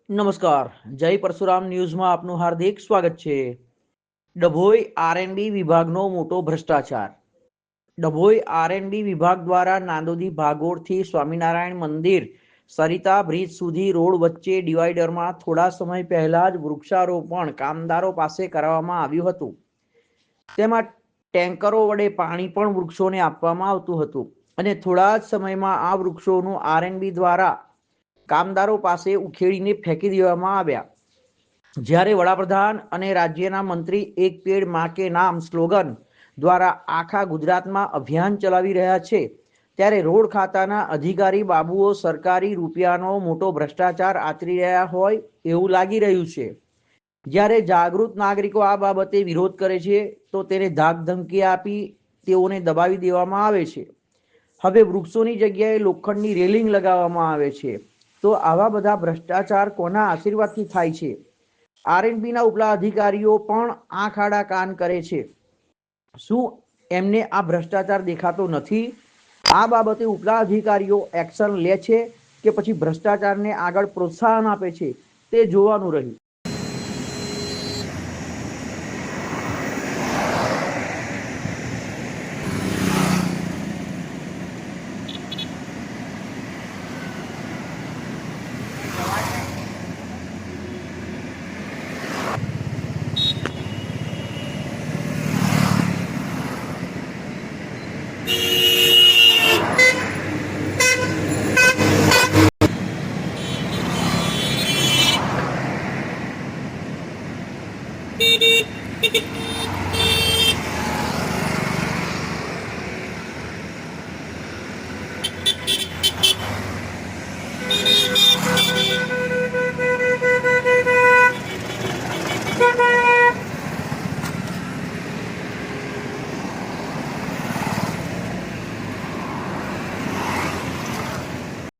નમસ્કાર, જય પરશુરામ ન્યૂઝમાં આપનું હાર્દિક સ્વાગત છે। ડભોઈ આરએનબી વિભાગનો મોટો ભ્રષ્ટાચાર। ડભોઈ આરએનબી વિભાગ દ્વારા નાંદોદી ભાગોળથી સ્વામિનારાયણ મંદિર સરિતા બ્રિજ સુધી રોડ વચ્ચે ડિવાઈડરમાં થોડા સમય પહેલા જ વૃક્ષારોપણ કામદારો પાસે કરાવવામાં આવ્યું હતું। તેમાં ટેન્કરો વડે પાણી પણ વૃક્ષોને આપવામાં આવતું હતું અને થોડા જ સમયમાં આ વૃક્ષોનું આરએનબી દ્વારા કામદારો પાસે ઉખેડીને ફેંકી દેવામાં આવ્યા। જ્યારે વડાપ્રધાન અને રાજ્યના મંત્રી એક પેડ માં કે નામ સ્લોગન દ્વારા આખા ગુજરાતમાં અભિયાન ચલાવી રહ્યા છે, ત્યારે રોડ ખાતાના અધિકારી બાબુઓ સરકારી રૂપિયાનો મોટો ભ્રષ્ટાચાર આચરી રહ્યા હોય એવું લાગી રહ્યું છે। જ્યારે જાગૃત નાગરિકો આ બાબતે વિરોધ કરે છે તો તેને ધાક ધમકી આપી તેઓને દબાવી દેવામાં આવે છે। હવે વૃક્ષોની જગ્યાએ લોખંડની રેલિંગ લગાવવામાં આવે છે। તો આવા બધા ભ્રષ્ટાચાર કોના આશીર્વાદથી થાય છે? આરએનબીના ઉપલા અધિકારીઓ પણ આંખ આડા કાન કરે છે। શું એમને આ ભ્રષ્ટાચાર દેખાતો નથી? આ બાબતે ઉપલા અધિકારીઓ એક્શન લે છે કે પછી ભ્રષ્ટાચારને આગળ પ્રોત્સાહન આપે છે, તે જોવાનું રહ્યું। Beep, beep, beep, beep.